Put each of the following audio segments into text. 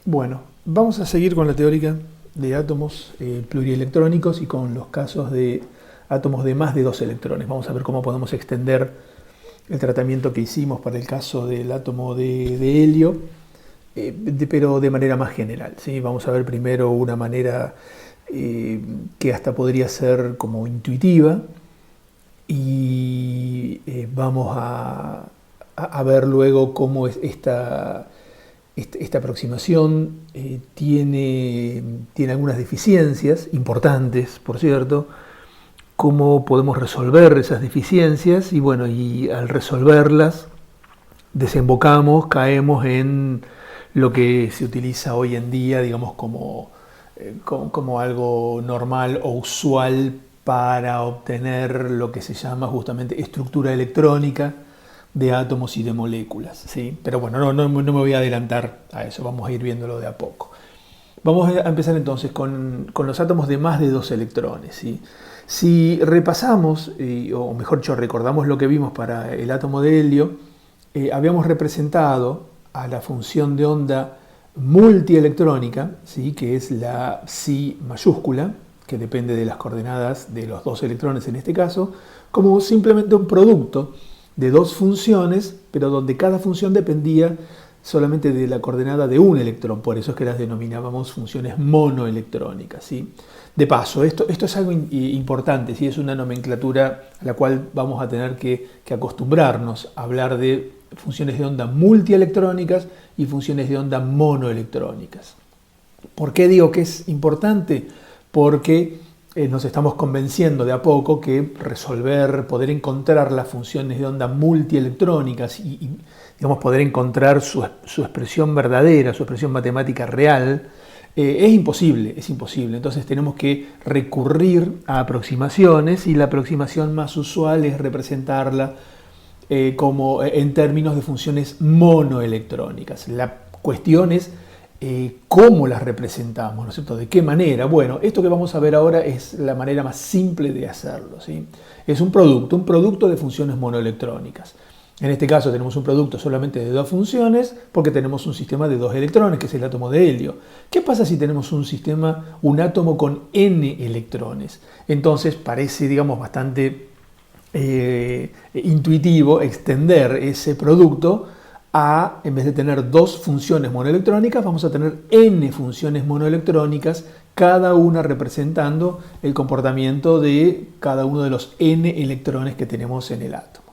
Bueno, vamos a seguir con la teórica de átomos plurielectrónicos y con los casos de átomos de más de 2 electrones. Vamos a ver cómo podemos extender el tratamiento que hicimos para el caso del átomo de helio, pero de manera más general, ¿sí? Vamos a ver primero una manera que hasta podría ser como intuitiva y vamos a ver luego cómo es esta aproximación tiene algunas deficiencias importantes, por cierto, cómo podemos resolver esas deficiencias y bueno, y al resolverlas caemos en lo que se utiliza hoy en día, digamos, como algo normal o usual para obtener lo que se llama justamente estructura electrónica de átomos y de moléculas, ¿sí? Pero bueno, no me voy a adelantar a eso, vamos a ir viéndolo de a poco. Vamos a empezar entonces con los átomos de más de 2 electrones, ¿sí? Si repasamos, o mejor dicho, recordamos lo que vimos para el átomo de helio, habíamos representado a la función de onda multielectrónica, ¿sí? Que es la psi mayúscula, que depende de las coordenadas de los 2 electrones en este caso, como simplemente un producto de 2 funciones, pero donde cada función dependía solamente de la coordenada de un electrón, por eso es que las denominábamos funciones monoelectrónicas, ¿sí? De paso, esto es algo importante, ¿sí? Es una nomenclatura a la cual vamos a tener que acostumbrarnos a hablar de funciones de onda multielectrónicas y funciones de onda monoelectrónicas. ¿Por qué digo que es importante? Porque nos estamos convenciendo de a poco que poder encontrar las funciones de onda multielectrónicas y digamos, poder encontrar su expresión verdadera, su expresión matemática real, es imposible. Entonces tenemos que recurrir a aproximaciones y la aproximación más usual es representarla como en términos de funciones monoelectrónicas. La cuestión es cómo las representamos, ¿no es cierto? ¿De qué manera? Bueno, esto que vamos a ver ahora es la manera más simple de hacerlo, ¿sí? Es un producto de funciones monoelectrónicas. En este caso tenemos un producto solamente de 2 funciones porque tenemos un sistema de 2 electrones, que es el átomo de helio. ¿Qué pasa si tenemos un átomo con n electrones? Entonces parece, digamos, bastante intuitivo extender ese producto en vez de tener 2 funciones monoelectrónicas, vamos a tener n funciones monoelectrónicas, cada una representando el comportamiento de cada uno de los n electrones que tenemos en el átomo.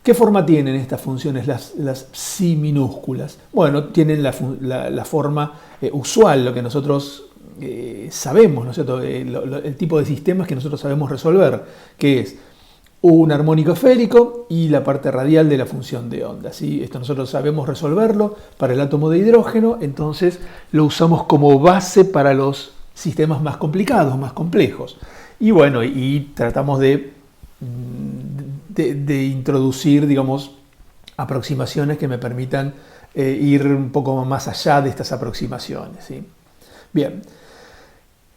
¿Qué forma tienen estas funciones, las psi minúsculas? Bueno, tienen la forma usual, lo que nosotros sabemos, ¿no es cierto? El tipo de sistemas que nosotros sabemos resolver, que es un armónico esférico y la parte radial de la función de onda, ¿sí? Esto nosotros sabemos resolverlo para el átomo de hidrógeno, entonces lo usamos como base para los sistemas más complicados, más complejos. Y bueno, y tratamos de introducir, digamos, aproximaciones que me permitan ir un poco más allá de estas aproximaciones, ¿sí? Bien.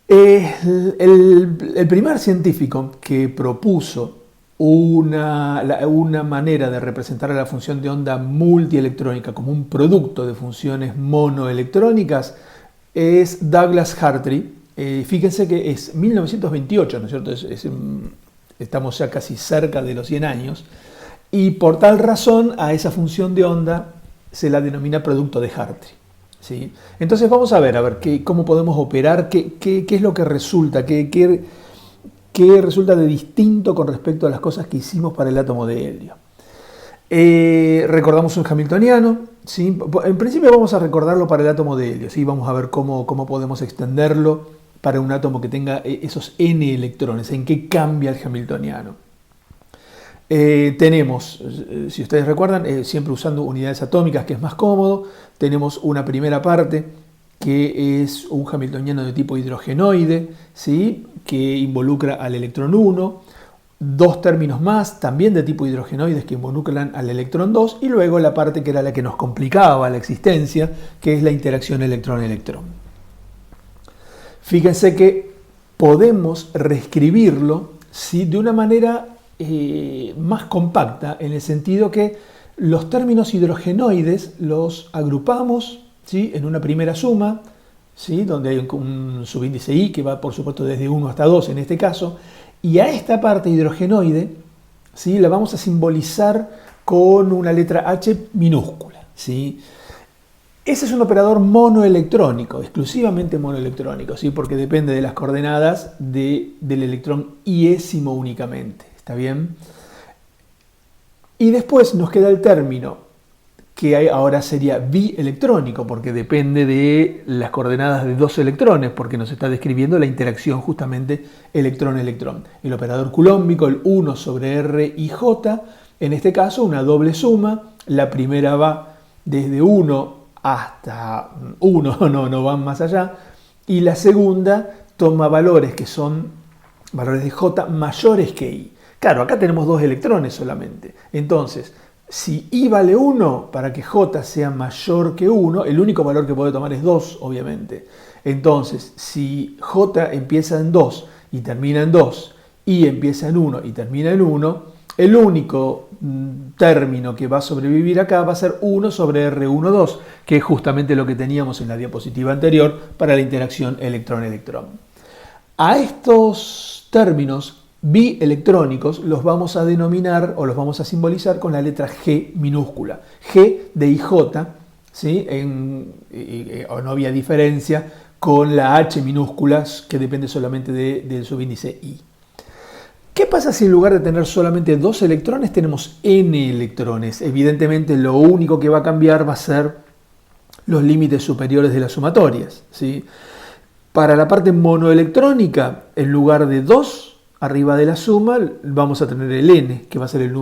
El primer científico que propuso una manera de representar a la función de onda multielectrónica como un producto de funciones monoelectrónicas es Douglas Hartree. Fíjense que es 1928, ¿no es cierto? Estamos ya casi cerca de los 100 años y por tal razón a esa función de onda se la denomina producto de Hartree, ¿sí? Entonces vamos a ver cómo podemos operar, qué es lo que resulta, qué resulta de distinto con respecto a las cosas que hicimos para el átomo de helio. Recordamos un hamiltoniano, ¿sí? En principio vamos a recordarlo para el átomo de helio, ¿sí? Vamos a ver cómo podemos extenderlo para un átomo que tenga esos n electrones, en qué cambia el hamiltoniano. Tenemos, si ustedes recuerdan, siempre usando unidades atómicas, que es más cómodo, tenemos una primera parte que es un hamiltoniano de tipo hidrogenoide, ¿sí? Que involucra al electrón 1, 2 términos más, también de tipo hidrogenoides, que involucran al electrón 2, y luego la parte que era la que nos complicaba la existencia, que es la interacción electrón-electrón. Fíjense que podemos reescribirlo, ¿sí? De una manera más compacta, en el sentido que los términos hidrogenoides los agrupamos ¿sí? En una primera suma, ¿sí? Donde hay un subíndice I que va por supuesto desde 1 hasta 2 en este caso, y a esta parte hidrogenoide, ¿sí? La vamos a simbolizar con una letra H minúscula, ¿sí? Ese es un operador monoelectrónico, exclusivamente monoelectrónico, ¿sí? Porque depende de las coordenadas del electrón iésimo únicamente, ¿está bien? Y después nos queda el término que ahora sería bielectrónico, porque depende de las coordenadas de dos electrones, porque nos está describiendo la interacción justamente electrón-electrón. El operador culómbico, el 1 sobre R y J, en este caso una doble suma, la primera va desde 1 hasta 1, no van más allá, y la segunda toma valores que son valores de J mayores que I. Claro, acá tenemos dos electrones solamente, entonces si I vale 1, para que J sea mayor que 1, el único valor que puede tomar es 2, obviamente. Entonces, si J empieza en 2 y termina en 2, I empieza en 1 y termina en 1, el único término que va a sobrevivir acá va a ser 1 sobre R12, que es justamente lo que teníamos en la diapositiva anterior para la interacción electrón-electrón. A estos términos bielectrónicos los vamos a denominar o los vamos a simbolizar con la letra G minúscula. G de IJ, ¿sí? No había diferencia con la H minúscula que depende solamente del subíndice I. ¿Qué pasa si en lugar de tener solamente 2 electrones tenemos N electrones? Evidentemente lo único que va a cambiar va a ser los límites superiores de las sumatorias, ¿sí? Para la parte monoelectrónica, en lugar de 2 arriba de la suma, vamos a tener el N, que va a ser el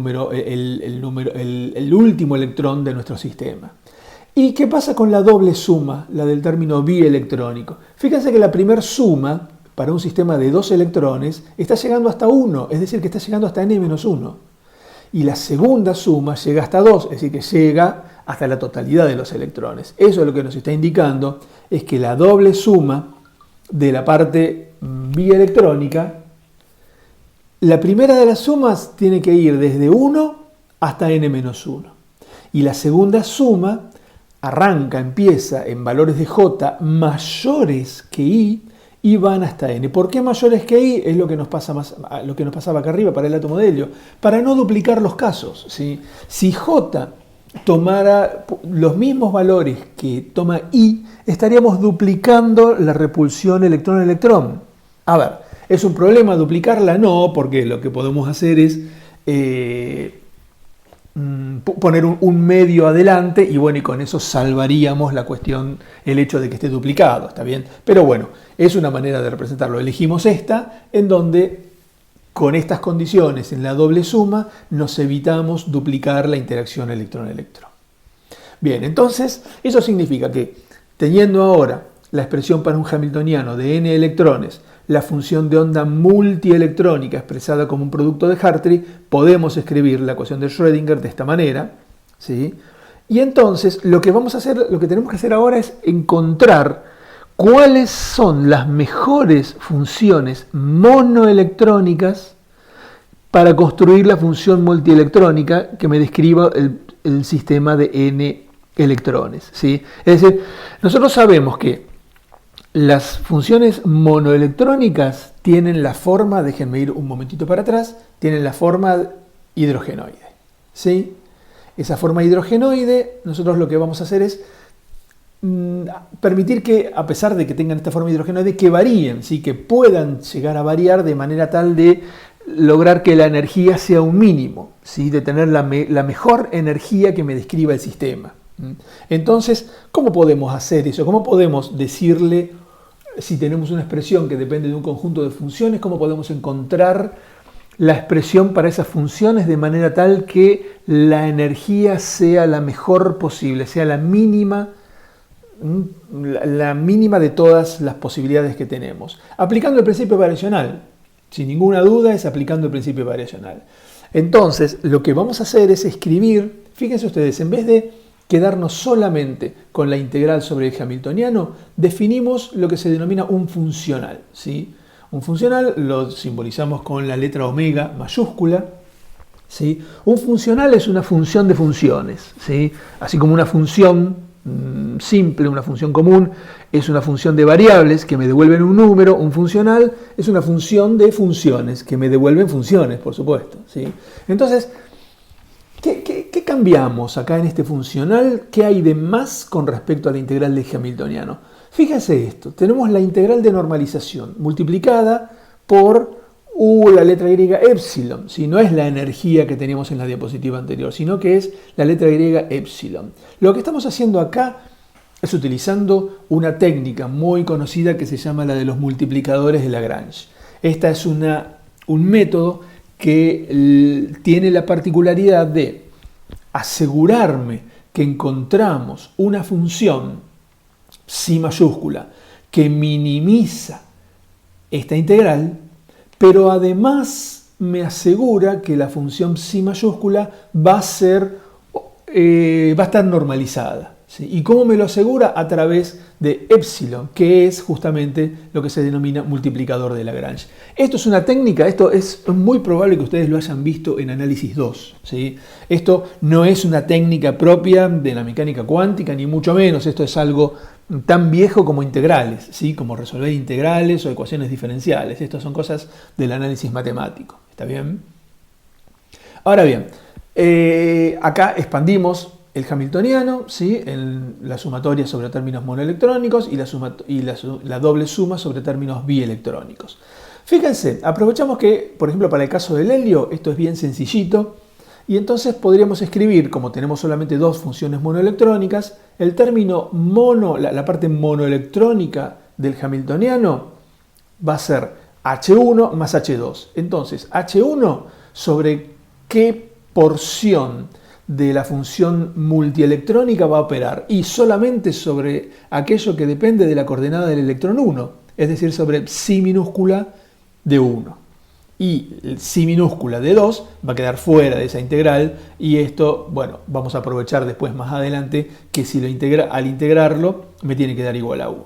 último electrón de nuestro sistema. ¿Y qué pasa con la doble suma, la del término bielectrónico? Fíjense que la primera suma para un sistema de 2 electrones está llegando hasta 1, es decir, que está llegando hasta N-1. Y la segunda suma llega hasta 2, es decir, que llega hasta la totalidad de los electrones. Eso es lo que nos está indicando, es que la doble suma de la parte bielectrónica, la primera de las sumas tiene que ir desde 1 hasta N-1. Y la segunda suma empieza en valores de J mayores que I y van hasta N. ¿Por qué mayores que I? Es lo que nos pasaba acá arriba para el átomo de helio. Para no duplicar los casos, ¿sí? Si J tomara los mismos valores que toma I, estaríamos duplicando la repulsión electrón-electrón. A ver, ¿es un problema duplicarla? No, porque lo que podemos hacer es poner un medio adelante y bueno, y con eso salvaríamos la cuestión, el hecho de que esté duplicado, ¿está bien? Pero bueno, es una manera de representarlo. Elegimos esta, en donde con estas condiciones en la doble suma nos evitamos duplicar la interacción electrón-electrón. Bien, entonces eso significa que teniendo ahora la expresión para un hamiltoniano de n electrones, la función de onda multielectrónica expresada como un producto de Hartree, podemos escribir la ecuación de Schrödinger de esta manera, ¿sí? Y entonces lo que tenemos que hacer ahora es encontrar cuáles son las mejores funciones monoelectrónicas para construir la función multielectrónica que me describa el sistema de n electrones, ¿sí? Es decir, nosotros sabemos que las funciones monoelectrónicas tienen la forma, déjenme ir un momentito para atrás, tienen la forma hidrogenoide, ¿sí? Esa forma hidrogenoide, nosotros lo que vamos a hacer es permitir que, a pesar de que tengan esta forma hidrogenoide, que varíen, ¿sí? Que puedan llegar a variar de manera tal de lograr que la energía sea un mínimo, ¿sí? De tener la mejor energía que me describa el sistema. Entonces, ¿cómo podemos hacer eso? ¿Cómo podemos decirle, si tenemos una expresión que depende de un conjunto de funciones, cómo podemos encontrar la expresión para esas funciones de manera tal que la energía sea la mejor posible, sea la mínima de todas las posibilidades que tenemos? Aplicando el principio variacional. Sin ninguna duda es aplicando el principio variacional. Entonces, lo que vamos a hacer es escribir, fíjense ustedes, en vez de quedarnos solamente con la integral sobre el hamiltoniano, definimos lo que se denomina un funcional, ¿sí? Un funcional lo simbolizamos con la letra omega mayúscula, ¿sí? Un funcional es una función de funciones, ¿sí? Así como una función función simple, una función común, es una función de variables que me devuelven un número, un funcional es una función de funciones que me devuelven funciones, por supuesto, ¿sí? Entonces, ¿qué cambiamos acá en este funcional? ¿Qué hay de más con respecto a la integral de Hamiltoniano? Fíjense esto, tenemos la integral de normalización multiplicada por la letra Y epsilon, ¿sí? No es la energía que teníamos en la diapositiva anterior, sino que es la letra Y epsilon. Lo que estamos haciendo acá es utilizando una técnica muy conocida que se llama la de los multiplicadores de Lagrange. Esta es un método que tiene la particularidad de asegurarme que encontramos una función psi mayúscula que minimiza esta integral, pero además me asegura que la función psi mayúscula va a estar normalizada, ¿sí? ¿Y cómo me lo asegura? A través de epsilon, que es justamente lo que se denomina multiplicador de Lagrange. Esto es una técnica, esto es muy probable que ustedes lo hayan visto en análisis 2, ¿sí? Esto no es una técnica propia de la mecánica cuántica, ni mucho menos. Esto es algo tan viejo como integrales, ¿sí? Como resolver integrales o ecuaciones diferenciales. Estas son cosas del análisis matemático. ¿Está bien? Ahora bien, acá expandimos el hamiltoniano, ¿sí? En la sumatoria sobre términos monoelectrónicos y la doble suma sobre términos bielectrónicos. Fíjense, aprovechamos que, por ejemplo, para el caso del helio, esto es bien sencillito, y entonces podríamos escribir, como tenemos solamente dos funciones monoelectrónicas, el término la parte monoelectrónica del hamiltoniano va a ser H1 más H2. Entonces, H1 sobre qué porción de la función multielectrónica va a operar, y solamente sobre aquello que depende de la coordenada del electrón 1, es decir, sobre psi minúscula de 1. Y el psi minúscula de 2 va a quedar fuera de esa integral, y esto, bueno, vamos a aprovechar después más adelante que si al integrarlo me tiene que dar igual a 1.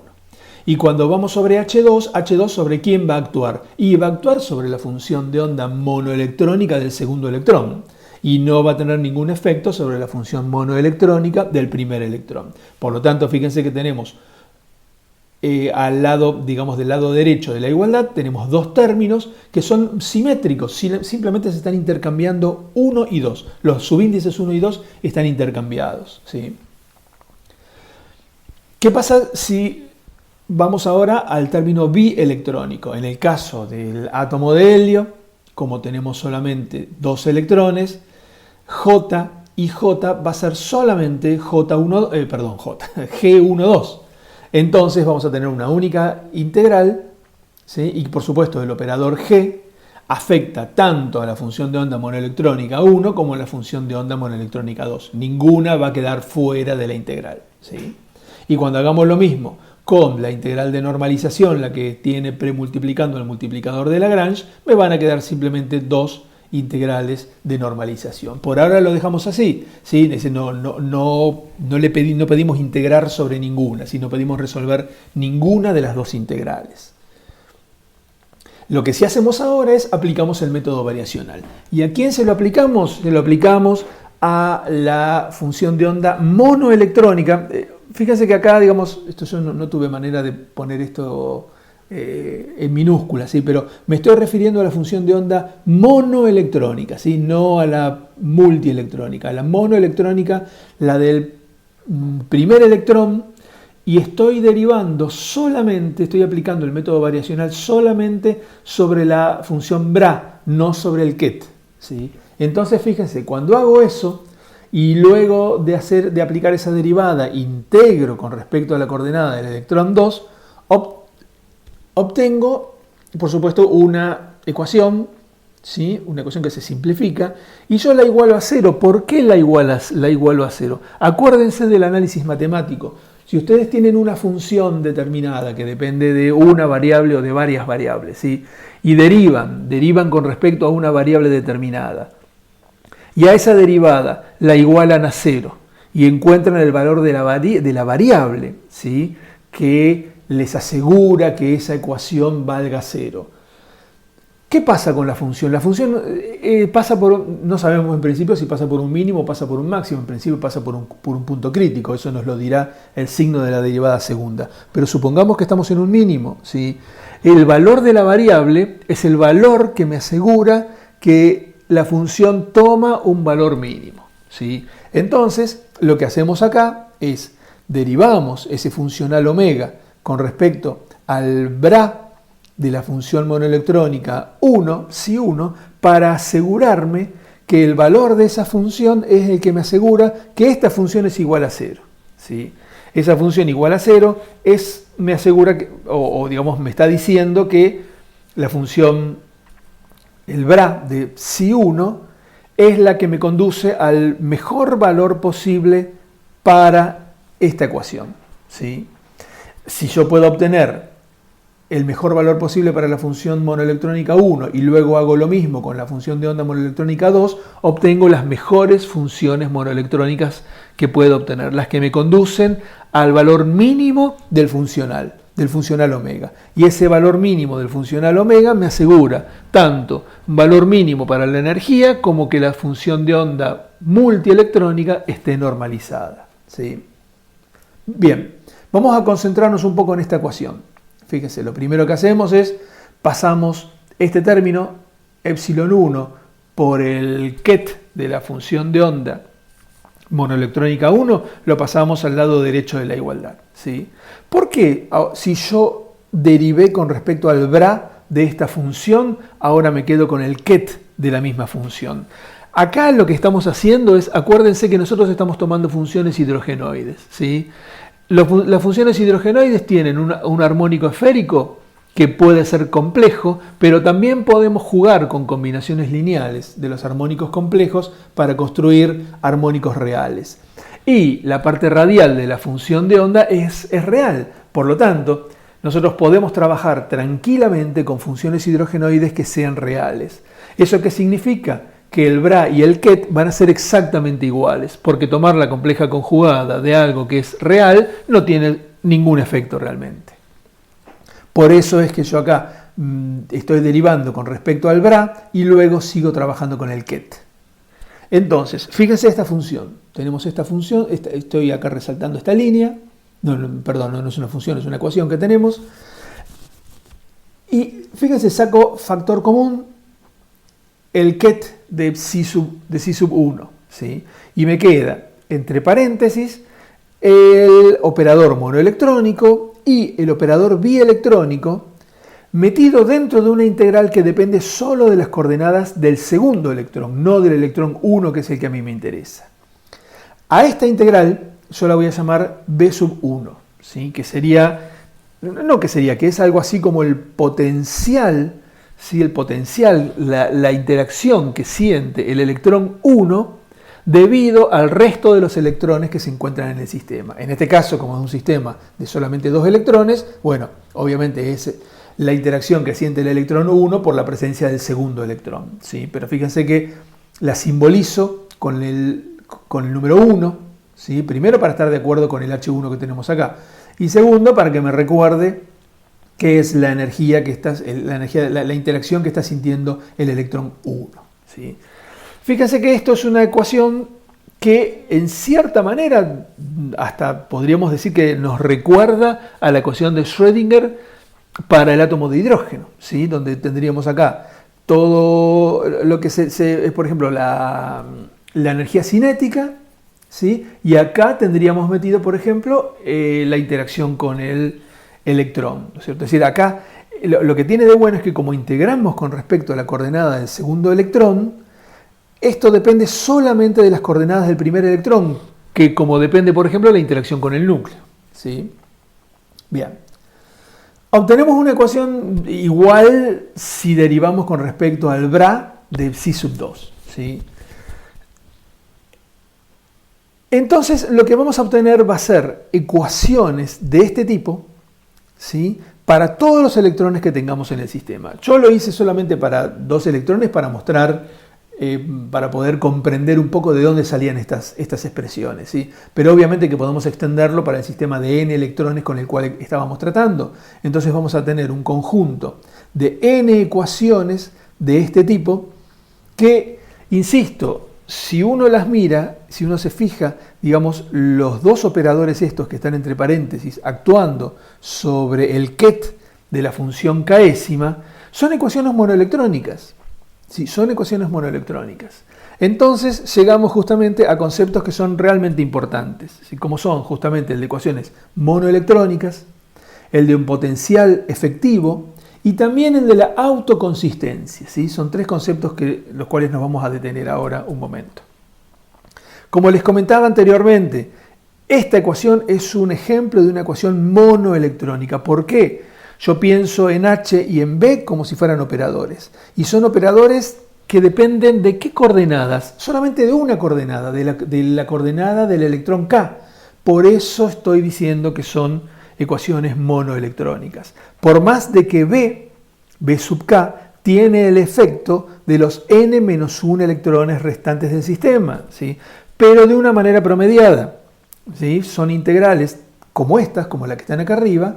Y cuando vamos sobre H2 sobre quién va a actuar, y va a actuar sobre la función de onda monoelectrónica del segundo electrón, y no va a tener ningún efecto sobre la función monoelectrónica del primer electrón. Por lo tanto, fíjense que tenemos al lado, digamos, del lado derecho de la igualdad, tenemos dos términos que son simétricos, simplemente se están intercambiando 1 y 2. Los subíndices 1 y 2 están intercambiados, ¿sí? ¿Qué pasa si vamos ahora al término bielectrónico? En el caso del átomo de helio, como tenemos solamente dos electrones, J y J va a ser solamente G12. Entonces vamos a tener una única integral, ¿sí? Y por supuesto el operador G afecta tanto a la función de onda monoelectrónica 1 como a la función de onda monoelectrónica 2. Ninguna va a quedar fuera de la integral, ¿sí? Y cuando hagamos lo mismo con la integral de normalización, la que tiene premultiplicando el multiplicador de Lagrange, me van a quedar simplemente dos integrales de normalización. Por ahora lo dejamos así, ¿sí? No pedimos integrar sobre ninguna, sino pedimos resolver ninguna de las dos integrales. Lo que sí hacemos ahora es aplicamos el método variacional. ¿Y a quién se lo aplicamos? Se lo aplicamos a la función de onda monoelectrónica. Fíjense que acá, digamos, esto yo no tuve manera de poner esto en minúsculas, ¿sí? Pero me estoy refiriendo a la función de onda monoelectrónica, ¿sí? No a la multielectrónica. A la monoelectrónica, la del primer electrón, y estoy derivando solamente, estoy aplicando el método variacional solamente sobre la función bra, no sobre el ket, ¿sí? Entonces, fíjense, cuando hago eso, y luego de aplicar esa derivada, integro con respecto a la coordenada del electrón 2, obtengo, por supuesto, una ecuación, ¿sí? Una ecuación que se simplifica, y yo la igualo a 0. ¿Por qué la igualo a 0? Acuérdense del análisis matemático. Si ustedes tienen una función determinada que depende de una variable o de varias variables, ¿sí? Y derivan con respecto a una variable determinada, y a esa derivada la igualan a 0, y encuentran el valor de la variable, ¿sí? Que les asegura que esa ecuación valga 0. ¿Qué pasa con la función? La función pasa por, no sabemos en principio si pasa por un mínimo o pasa por un máximo, en principio pasa por un punto crítico, eso nos lo dirá el signo de la derivada segunda. Pero supongamos que estamos en un mínimo, ¿sí? El valor de la variable es el valor que me asegura que la función toma un valor mínimo, ¿sí? Entonces, lo que hacemos acá es derivamos ese funcional omega con respecto al bra de la función monoelectrónica 1, psi 1, para asegurarme que el valor de esa función es el que me asegura que esta función es igual a 0. ¿Sí? Esa función igual a 0 me asegura, o digamos me está diciendo que la función, el bra de psi 1, es la que me conduce al mejor valor posible para esta ecuación. ¿Sí? Si yo puedo obtener el mejor valor posible para la función monoelectrónica 1 y luego hago lo mismo con la función de onda monoelectrónica 2, obtengo las mejores funciones monoelectrónicas que puedo obtener, las que me conducen al valor mínimo del funcional omega. Y ese valor mínimo del funcional omega me asegura tanto un valor mínimo para la energía como que la función de onda multielectrónica esté normalizada. ¿Sí? Bien, vamos a concentrarnos un poco en esta ecuación. Fíjese, lo primero que hacemos es pasamos este término epsilon 1 por el ket de la función de onda monoelectrónica 1, lo pasamos al lado derecho de la igualdad. ¿Sí? ¿Por qué si yo derivé con respecto al bra de esta función, ahora me quedo con el ket de la misma función? Acá lo que estamos haciendo es, acuérdense que nosotros estamos tomando funciones hidrogenoides, ¿sí? Las funciones hidrogenoides tienen un armónico esférico que puede ser complejo, pero también podemos jugar con combinaciones lineales de los armónicos complejos para construir armónicos reales. Y la parte radial de la función de onda es real. Por lo tanto, nosotros podemos trabajar tranquilamente con funciones hidrogenoides que sean reales. ¿Eso qué significa? Que el bra y el ket van a ser exactamente iguales, porque tomar la compleja conjugada de algo que es real no tiene ningún efecto realmente. Por eso es que yo acá estoy derivando con respecto al bra y luego sigo trabajando con el ket. Entonces, fíjense esta función. Tenemos esta función, estoy acá resaltando esta línea, perdón, no es una función, es una ecuación que tenemos. Y fíjense, saco factor común, el ket de psi sub 1, ¿sí? Y me queda, entre paréntesis, el operador monoelectrónico y el operador bielectrónico metido dentro de una integral que depende solo de las coordenadas del segundo electrón, no del electrón 1, que es el que a mí me interesa. A esta integral yo la voy a llamar b sub 1, ¿sí? Que es algo así como el potencial, ¿sí? El potencial, la interacción que siente el electrón 1 debido al resto de los electrones que se encuentran en el sistema. En este caso, como es un sistema de solamente 2 electrones, bueno, obviamente es la interacción que siente el electrón 1 por la presencia del segundo electrón, ¿sí? Pero fíjense que la simbolizo con el número 1, ¿sí? Primero para estar de acuerdo con el H1 que tenemos acá, y segundo para que me recuerde que es la energía la interacción que está sintiendo el electrón 1. ¿Sí? Fíjense que esto es una ecuación que en cierta manera hasta podríamos decir que nos recuerda a la ecuación de Schrödinger para el átomo de hidrógeno, ¿sí? Donde tendríamos acá todo lo que es, por ejemplo, la energía cinética, ¿sí? Y acá tendríamos metido, por ejemplo, la interacción con el electrón, ¿no es cierto? Es decir, acá lo que tiene de bueno es que como integramos con respecto a la coordenada del segundo electrón, esto depende solamente de las coordenadas del primer electrón, que como depende, por ejemplo, de la interacción con el núcleo, ¿sí? Bien. Obtenemos una ecuación igual si derivamos con respecto al bra de psi sub 2, ¿sí? Entonces, lo que vamos a obtener va a ser ecuaciones de este tipo, ¿sí? Para todos los electrones que tengamos en el sistema. Yo lo hice solamente para 2 electrones para mostrar, para poder comprender un poco de dónde salían estas expresiones, ¿sí? Pero obviamente que podemos extenderlo para el sistema de n electrones con el cual estábamos tratando. Entonces vamos a tener un conjunto de n ecuaciones de este tipo que, insisto, si uno las mira, si uno se fija, digamos, los dos operadores estos que están entre paréntesis actuando sobre el ket de la función késima, son ecuaciones monoelectrónicas. Sí, son ecuaciones monoelectrónicas. Entonces llegamos justamente a conceptos que son realmente importantes, ¿sí? Como son justamente el de ecuaciones monoelectrónicas, el de un potencial efectivo y también el de la autoconsistencia, ¿sí? Son tres conceptos los cuales nos vamos a detener ahora un momento. Como les comentaba anteriormente, esta ecuación es un ejemplo de una ecuación monoelectrónica. ¿Por qué? Yo pienso en H y en B como si fueran operadores. Y son operadores que dependen de qué coordenadas, solamente de una coordenada, de la coordenada del electrón K. Por eso estoy diciendo que son ecuaciones monoelectrónicas. Por más de que B sub K, tiene el efecto de los n-1 electrones restantes del sistema, ¿sí? Pero de una manera promediada, ¿sí? Son integrales como estas, como la que están acá arriba,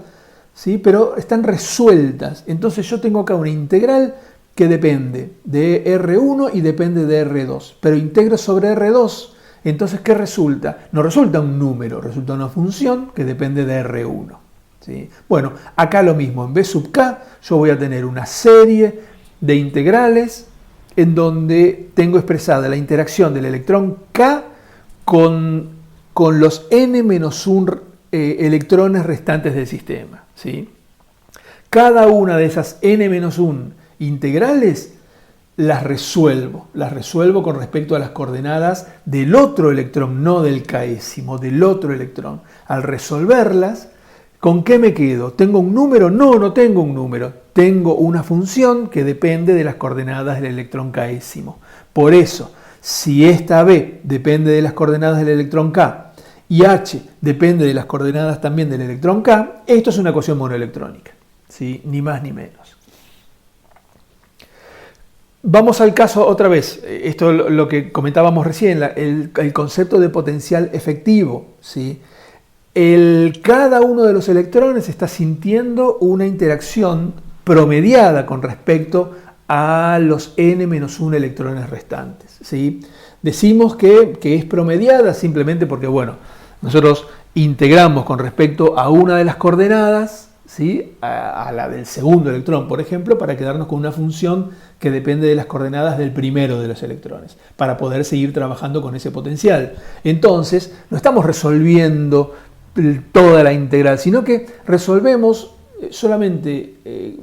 ¿sí? Pero están resueltas. Entonces yo tengo acá una integral que depende de R1 y depende de R2, pero integro sobre R2. Entonces, ¿qué resulta? No resulta un número, resulta una función que depende de R1. ¿Sí? Bueno, acá lo mismo, en B sub K yo voy a tener una serie de integrales en donde tengo expresada la interacción del electrón K con los n-1 electrones restantes del sistema. ¿Sí? Cada una de esas n-1 integrales las resuelvo con respecto a las coordenadas del otro electrón, no del késimo, del otro electrón. Al resolverlas, ¿con qué me quedo? ¿Tengo un número? No, no tengo un número. Tengo una función que depende de las coordenadas del electrón késimo. Por eso, si esta B depende de las coordenadas del electrón K y H depende de las coordenadas también del electrón K, esto es una ecuación monoelectrónica, ¿sí? Ni más ni menos. Vamos al caso otra vez, esto es lo que comentábamos recién, el concepto de potencial efectivo, ¿sí? Cada uno de los electrones está sintiendo una interacción promediada con respecto a los n-1 electrones restantes, ¿sí? Decimos que es promediada simplemente porque, bueno, nosotros integramos con respecto a una de las coordenadas, ¿sí? A la del segundo electrón, por ejemplo, para quedarnos con una función que depende de las coordenadas del primero de los electrones, para poder seguir trabajando con ese potencial. Entonces, no estamos resolviendo toda la integral, sino que resolvemos solamente,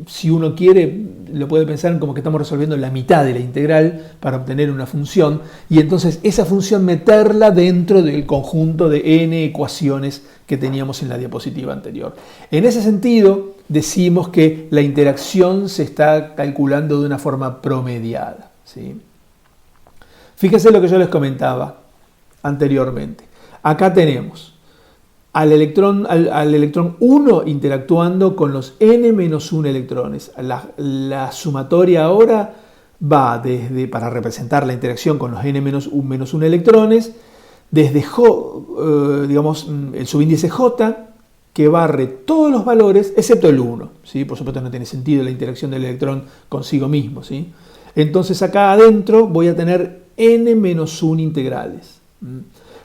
si uno quiere, lo puede pensar como que estamos resolviendo la mitad de la integral para obtener una función, y entonces esa función meterla dentro del conjunto de n ecuaciones que teníamos en la diapositiva anterior. En ese sentido, decimos que la interacción se está calculando de una forma promediada, ¿sí? Fíjense lo que yo les comentaba anteriormente. Acá tenemos al electrón 1 interactuando con los n-1 electrones. La sumatoria ahora va desde, para representar la interacción con los n-1 electrones, desde digamos, el subíndice J, que barre todos los valores, excepto el 1. ¿Sí? Por supuesto no tiene sentido la interacción del electrón consigo mismo. ¿Sí? Entonces acá adentro voy a tener n-1 integrales.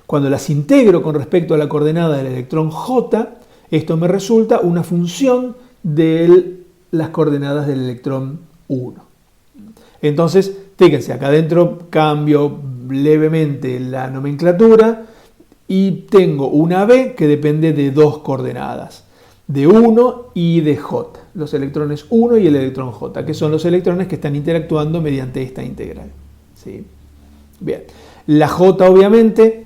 Cuando las integro con respecto a la coordenada del electrón J, esto me resulta una función de las coordenadas del electrón 1. Entonces, fíjense, acá adentro cambio levemente la nomenclatura y tengo una B que depende de dos coordenadas, de 1 y de J, los electrones 1 y el electrón J, que son los electrones que están interactuando mediante esta integral. ¿Sí? Bien, la J obviamente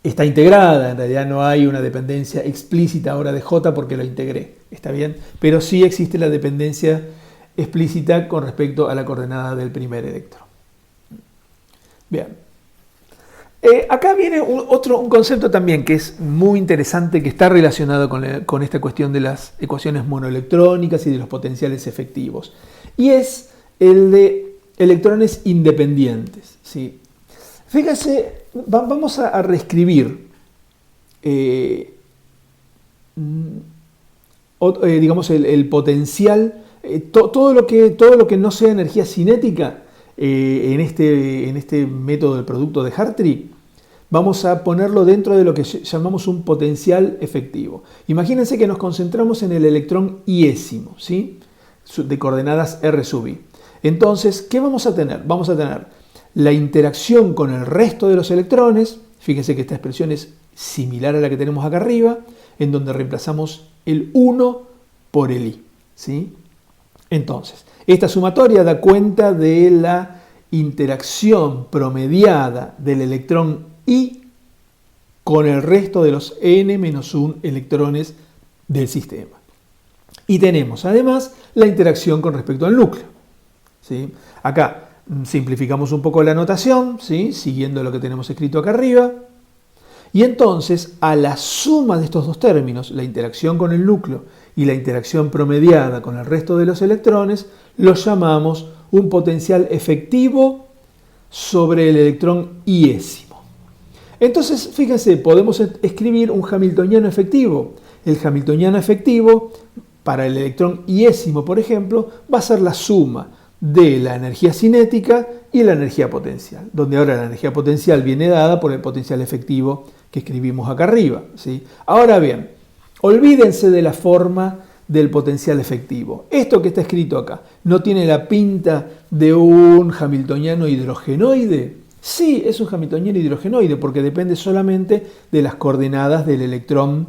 está integrada, en realidad no hay una dependencia explícita ahora de J porque lo integré, ¿está bien? Pero sí existe la dependencia explícita con respecto a la coordenada del primer electrón. Bien. Acá viene un concepto también que es muy interesante, que está relacionado con esta cuestión de las ecuaciones monoelectrónicas y de los potenciales efectivos. Y es el de electrones independientes, ¿sí? Fíjese, vamos a reescribir, digamos, el potencial todo lo que no sea energía cinética, en este método del producto de Hartree, vamos a ponerlo dentro de lo que llamamos un potencial efectivo. Imagínense que nos concentramos en el electrón iésimo, ¿sí? De coordenadas R sub i. Entonces, ¿qué vamos a tener? Vamos a tener la interacción con el resto de los electrones. Fíjense que esta expresión es similar a la que tenemos acá arriba, en donde reemplazamos el 1 por el i, ¿sí? Entonces, esta sumatoria da cuenta de la interacción promediada del electrón I con el resto de los n-1 electrones del sistema. Y tenemos además la interacción con respecto al núcleo, ¿sí? Acá simplificamos un poco la notación, ¿sí? Siguiendo lo que tenemos escrito acá arriba. Y entonces, a la suma de estos dos términos, la interacción con el núcleo y la interacción promediada con el resto de los electrones, lo llamamos un potencial efectivo sobre el electrón iésimo. Entonces, fíjense, podemos escribir un hamiltoniano efectivo. El hamiltoniano efectivo para el electrón iésimo, por ejemplo, va a ser la suma de la energía cinética y la energía potencial, donde ahora la energía potencial viene dada por el potencial efectivo que escribimos acá arriba, ¿sí? Ahora bien, olvídense de la forma del potencial efectivo. Esto que está escrito acá, ¿no tiene la pinta de un hamiltoniano hidrogenoide? Sí, es un hamiltoniano hidrogenoide porque depende solamente de las coordenadas del electrón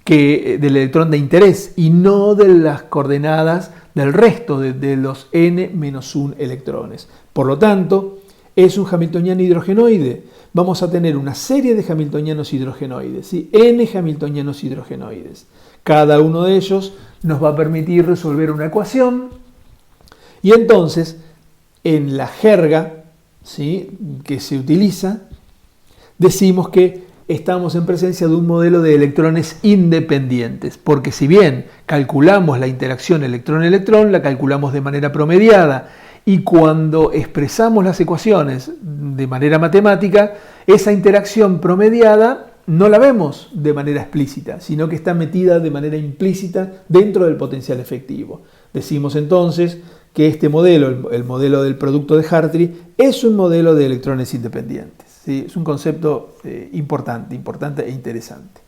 de interés y no de las coordenadas del resto de los n-1 electrones. Por lo tanto, es un hamiltoniano hidrogenoide. Vamos a tener una serie de hamiltonianos hidrogenoides, ¿sí? N hamiltonianos hidrogenoides. Cada uno de ellos nos va a permitir resolver una ecuación y entonces en la jerga, ¿sí?, que se utiliza, decimos que estamos en presencia de un modelo de electrones independientes, porque si bien calculamos la interacción electrón-electrón, la calculamos de manera promediada, y cuando expresamos las ecuaciones de manera matemática, esa interacción promediada no la vemos de manera explícita, sino que está metida de manera implícita dentro del potencial efectivo. Decimos entonces que este modelo, el modelo del producto de Hartree, es un modelo de electrones independientes, ¿sí? Es un concepto importante e interesante.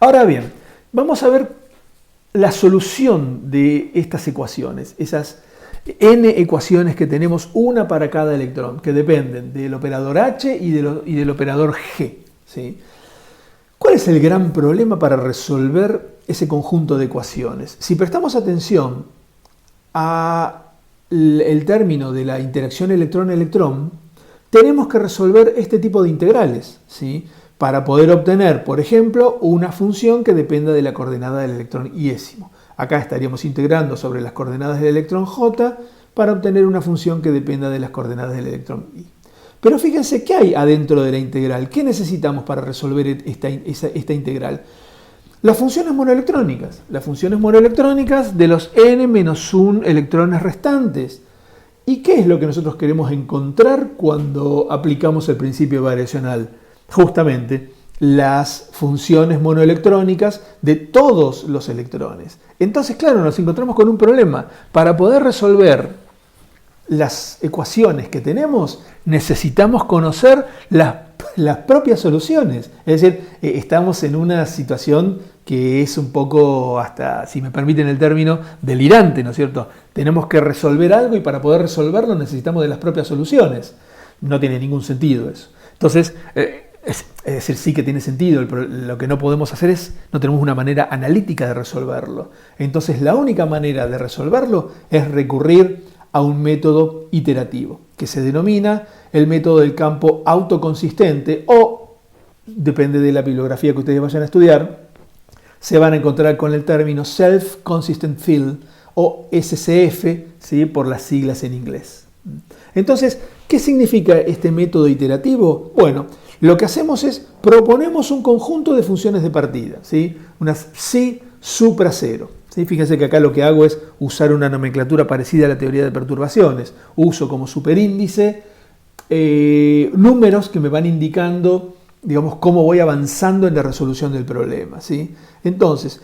Ahora bien, vamos a ver la solución de estas ecuaciones, esas n ecuaciones que tenemos, una para cada electrón, que dependen del operador H y del operador G, ¿sí? ¿Cuál es el gran problema para resolver ese conjunto de ecuaciones? Si prestamos atención al término de la interacción electrón-electrón, tenemos que resolver este tipo de integrales, ¿sí?, para poder obtener, por ejemplo, una función que dependa de la coordenada del electrón iésimo. Acá estaríamos integrando sobre las coordenadas del electrón J para obtener una función que dependa de las coordenadas del electrón I. Pero fíjense, ¿qué hay adentro de la integral? ¿Qué necesitamos para resolver esta integral? Las funciones monoelectrónicas de los n-1 electrones restantes. ¿Y qué es lo que nosotros queremos encontrar cuando aplicamos el principio variacional? Justamente las funciones monoelectrónicas de todos los electrones. Entonces, claro, nos encontramos con un problema. Para poder resolver las ecuaciones que tenemos, necesitamos conocer las propias soluciones. Es decir, estamos en una situación que es un poco, hasta, si me permiten el término, delirante, ¿no es cierto? Tenemos que resolver algo y para poder resolverlo necesitamos de las propias soluciones. No tiene ningún sentido eso. Entonces, es decir, sí que tiene sentido, lo que no podemos hacer es, no tenemos una manera analítica de resolverlo. Entonces, la única manera de resolverlo es recurrir a un método iterativo, que se denomina el método del campo autoconsistente, o, depende de la bibliografía que ustedes vayan a estudiar, se van a encontrar con el término Self-Consistent Field, o SCF, ¿sí?, por las siglas en inglés. Entonces, ¿qué significa este método iterativo? Bueno, lo que hacemos es proponemos un conjunto de funciones de partida, ¿sí?, unas psi supra cero. ¿Sí? Fíjense que acá lo que hago es usar una nomenclatura parecida a la teoría de perturbaciones. Uso como superíndice números que me van indicando, digamos, cómo voy avanzando en la resolución del problema, ¿sí? Entonces,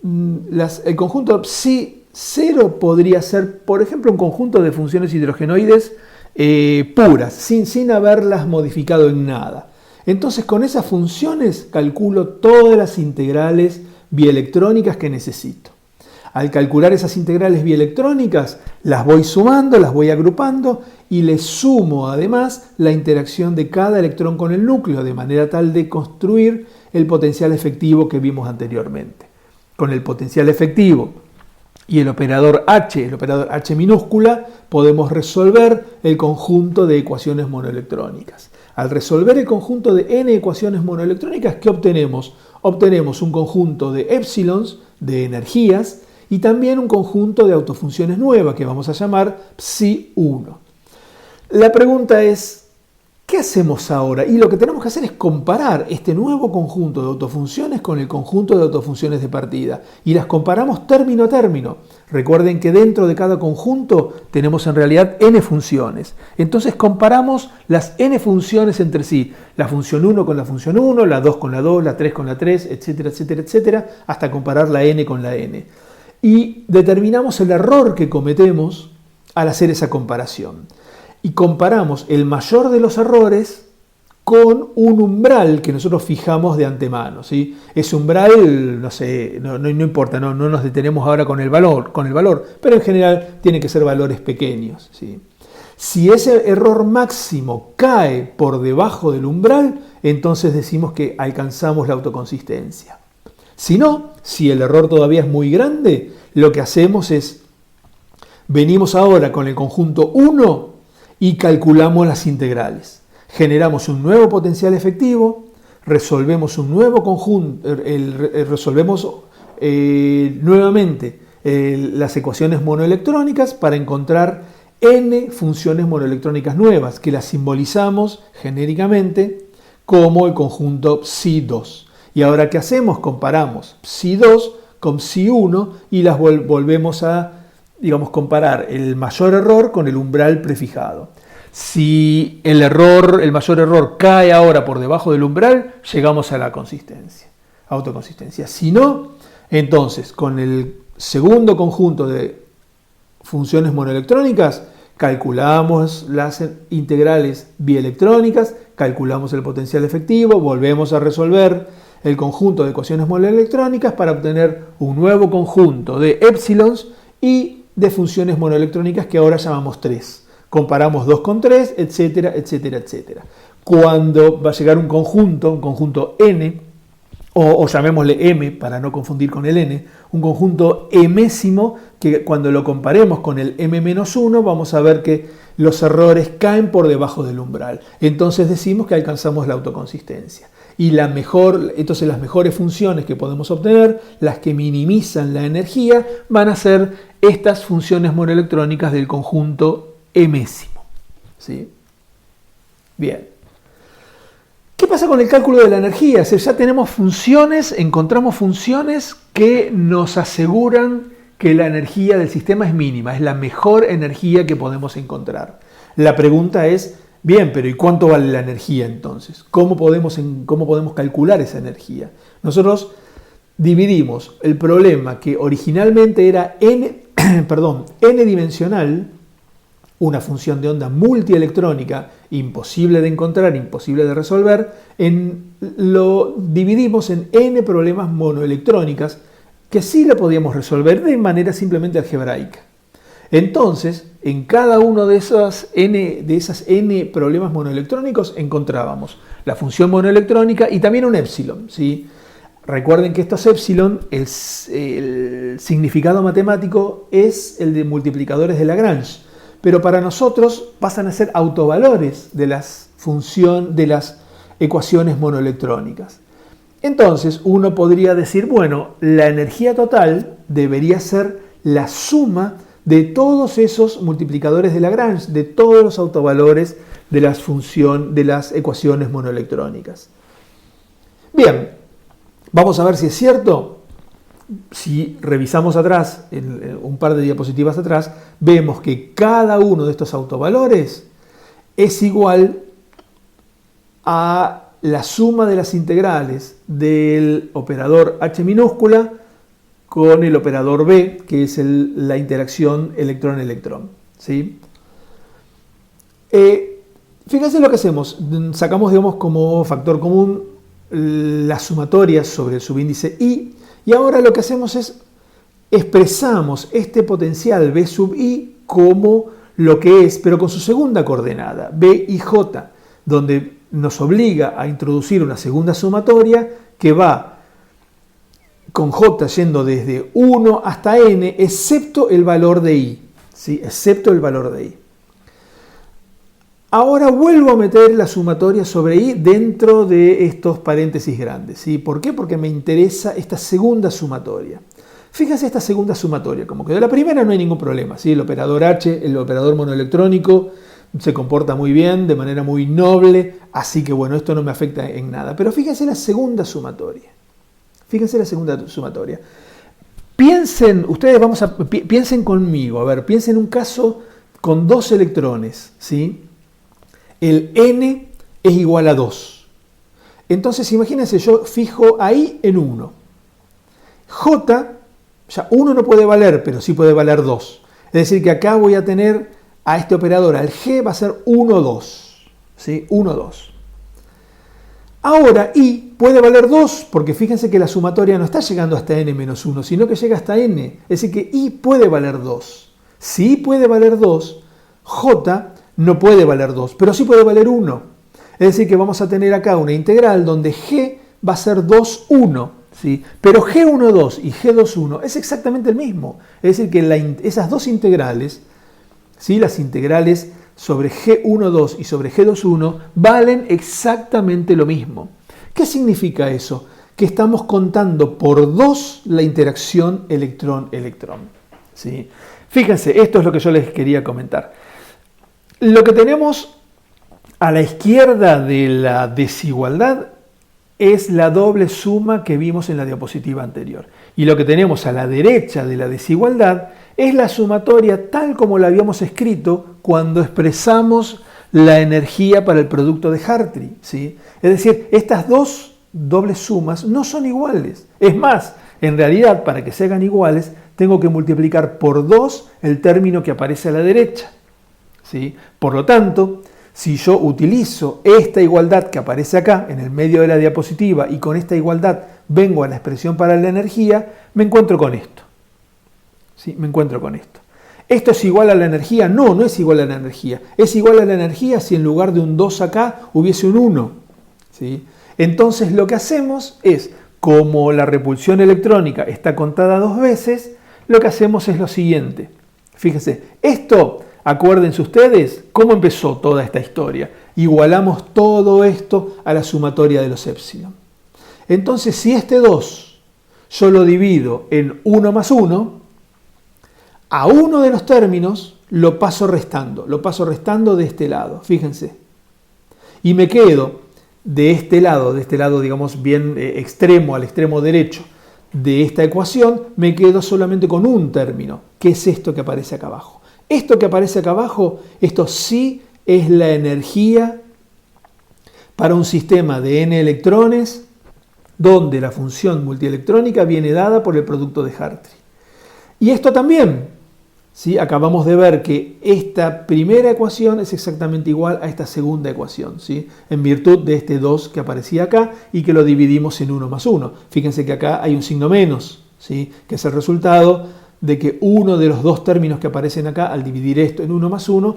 el conjunto psi cero podría ser, por ejemplo, un conjunto de funciones hidrogenoides puras, sin haberlas modificado en nada. Entonces, con esas funciones calculo todas las integrales bielectrónicas que necesito. Al calcular esas integrales bielectrónicas, las voy sumando, las voy agrupando y le sumo además la interacción de cada electrón con el núcleo, de manera tal de construir el potencial efectivo que vimos anteriormente. Con el potencial efectivo y el operador H minúscula, podemos resolver el conjunto de ecuaciones monoelectrónicas. Al resolver el conjunto de n ecuaciones monoelectrónicas, ¿qué obtenemos? Obtenemos un conjunto de épsilons, de energías, y también un conjunto de autofunciones nuevas que vamos a llamar psi1. La pregunta es, ¿qué hacemos ahora? Y lo que tenemos que hacer es comparar este nuevo conjunto de autofunciones con el conjunto de autofunciones de partida. Y las comparamos término a término. Recuerden que dentro de cada conjunto tenemos en realidad n funciones. Entonces comparamos las n funciones entre sí. La función 1 con la función 1, la 2 con la 2, la 3 con la 3, etcétera, etcétera, etcétera, hasta comparar la n con la n. Y determinamos el error que cometemos al hacer esa comparación. Y comparamos el mayor de los errores con un umbral que nosotros fijamos de antemano, ¿sí? Ese umbral, no sé, no importa, no nos detenemos ahora con el valor, pero en general tienen que ser valores pequeños, ¿sí? Si ese error máximo cae por debajo del umbral, entonces decimos que alcanzamos la autoconsistencia. Si no, si el error todavía es muy grande, lo que hacemos es, venimos ahora con el conjunto 1 y calculamos las integrales. Generamos un nuevo potencial efectivo, resolvemos un nuevo conjunto, resolvemos nuevamente las ecuaciones monoelectrónicas para encontrar n funciones monoelectrónicas nuevas, que las simbolizamos genéricamente como el conjunto psi2. Y ahora, ¿qué hacemos? Comparamos psi2 con psi1 y las volvemos a, comparar el mayor error con el umbral prefijado. Si el mayor error cae ahora por debajo del umbral, llegamos a la autoconsistencia. Si no, entonces, con el segundo conjunto de funciones monoelectrónicas, calculamos las integrales bielectrónicas, calculamos el potencial efectivo, volvemos a resolver el conjunto de ecuaciones monoelectrónicas para obtener un nuevo conjunto de épsilons y de funciones monoelectrónicas que ahora llamamos 3. Comparamos 2 con 3, etcétera, etcétera, etcétera. Cuando va a llegar un conjunto n, o llamémosle m para no confundir con el n, un conjunto mésimo que cuando lo comparemos con el m-1 vamos a ver que los errores caen por debajo del umbral. Entonces decimos que alcanzamos la autoconsistencia. Y entonces las mejores funciones que podemos obtener, las que minimizan la energía, van a ser estas funciones monoelectrónicas del conjunto mésimo. ¿Sí? Bien. ¿Qué pasa con el cálculo de la energía? Ya encontramos funciones que nos aseguran que la energía del sistema es mínima, es la mejor energía que podemos encontrar. La pregunta es, bien, pero ¿y cuánto vale la energía entonces? ¿Cómo podemos calcular esa energía? Nosotros dividimos el problema que originalmente era n-dimensional, una función de onda multielectrónica, imposible de encontrar, imposible de resolver, lo dividimos en n problemas monoelectrónicas que sí la podíamos resolver de manera simplemente algebraica. Entonces, en cada uno de esas n problemas monoelectrónicos encontrábamos la función monoelectrónica y también un épsilon, ¿sí? Recuerden que estos épsilon, el significado matemático es el de multiplicadores de Lagrange, pero para nosotros pasan a ser autovalores de las ecuaciones monoelectrónicas. Entonces uno podría decir, bueno, la energía total debería ser la suma de todos esos multiplicadores de Lagrange, de todos los autovalores de las ecuaciones monoelectrónicas. Bien, vamos a ver si es cierto. Si revisamos atrás, un par de diapositivas atrás, vemos que cada uno de estos autovalores es igual a la suma de las integrales del operador h minúscula con el operador B, que es la interacción electrón-electrón, ¿sí? Fíjense lo que hacemos. Sacamos, digamos, como factor común la sumatoria sobre el subíndice I, y ahora lo que hacemos es expresamos este potencial B sub I como lo que es, pero con su segunda coordenada, B y J, donde nos obliga a introducir una segunda sumatoria que va con J yendo desde 1 hasta N, excepto el valor de I, ¿sí? Excepto el valor de I. Ahora vuelvo a meter la sumatoria sobre I dentro de estos paréntesis grandes, ¿sí? ¿Por qué? Porque me interesa esta segunda sumatoria. Fíjense esta segunda sumatoria, como quedó la primera no hay ningún problema, ¿sí? El operador H, el operador monoelectrónico, se comporta muy bien, de manera muy noble, así que bueno, esto no me afecta en nada. Pero fíjense la segunda sumatoria. Fíjense la segunda sumatoria. Piensen, piensen conmigo, a ver, piensen un caso con dos electrones, ¿sí? El N es igual a 2. Entonces, imagínense, yo fijo ahí en 1. J, ya 1 no puede valer, pero sí puede valer 2. Es decir, que acá voy a tener a este operador, al G va a ser 1, 2. ¿Sí? 1, 2. Ahora I puede valer 2, porque fíjense que la sumatoria no está llegando hasta N menos 1, sino que llega hasta N. Es decir, que I puede valer 2. Si I puede valer 2, J no puede valer 2, pero sí puede valer 1. Es decir, que vamos a tener acá una integral donde G va a ser 2, 1. ¿Sí? Pero G12 y G21 es exactamente el mismo. Es decir, que esas dos integrales, ¿sí? Las integrales sobre G12 y sobre G21 valen exactamente lo mismo. ¿Qué significa eso? Que estamos contando por 2 la interacción electrón-electrón. ¿Sí? Fíjense, esto es lo que yo les quería comentar. Lo que tenemos a la izquierda de la desigualdad es la doble suma que vimos en la diapositiva anterior. Y lo que tenemos a la derecha de la desigualdad es la sumatoria tal como la habíamos escrito cuando expresamos la energía para el producto de Hartree, ¿sí? Es decir, estas dos dobles sumas no son iguales. Es más, en realidad, para que se hagan iguales, tengo que multiplicar por 2 el término que aparece a la derecha, ¿sí? Por lo tanto, si yo utilizo esta igualdad que aparece acá en el medio de la diapositiva y con esta igualdad vengo a la expresión para la energía, me encuentro con esto. ¿Sí? Me encuentro con esto. ¿Esto es igual a la energía? No, no es igual a la energía. Es igual a la energía si en lugar de un 2 acá hubiese un 1. ¿Sí? Entonces lo que hacemos es, como la repulsión electrónica está contada 2 veces, lo que hacemos es lo siguiente. Fíjense, esto... Acuérdense ustedes cómo empezó toda esta historia. Igualamos todo esto a la sumatoria de los epsilon. Entonces, si este 2 yo lo divido en 1 más 1, a uno de los términos lo paso restando de este lado, fíjense. Y me quedo de este lado, digamos bien extremo al extremo derecho de esta ecuación, me quedo solamente con un término, que es esto que aparece acá abajo. Esto que aparece acá abajo, esto sí es la energía para un sistema de n electrones donde la función multielectrónica viene dada por el producto de Hartree. Y esto también, ¿sí? Acabamos de ver que esta primera ecuación es exactamente igual a esta segunda ecuación, ¿sí? En virtud de este 2 que aparecía acá y que lo dividimos en 1 más 1. Fíjense que acá hay un signo menos, ¿sí? Que es el resultado de que uno de los dos términos que aparecen acá, al dividir esto en 1 más 1,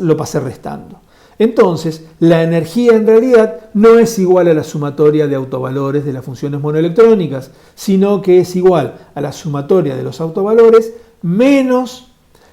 lo pasé restando. Entonces, la energía en realidad no es igual a la sumatoria de autovalores de las funciones monoelectrónicas, sino que es igual a la sumatoria de los autovalores menos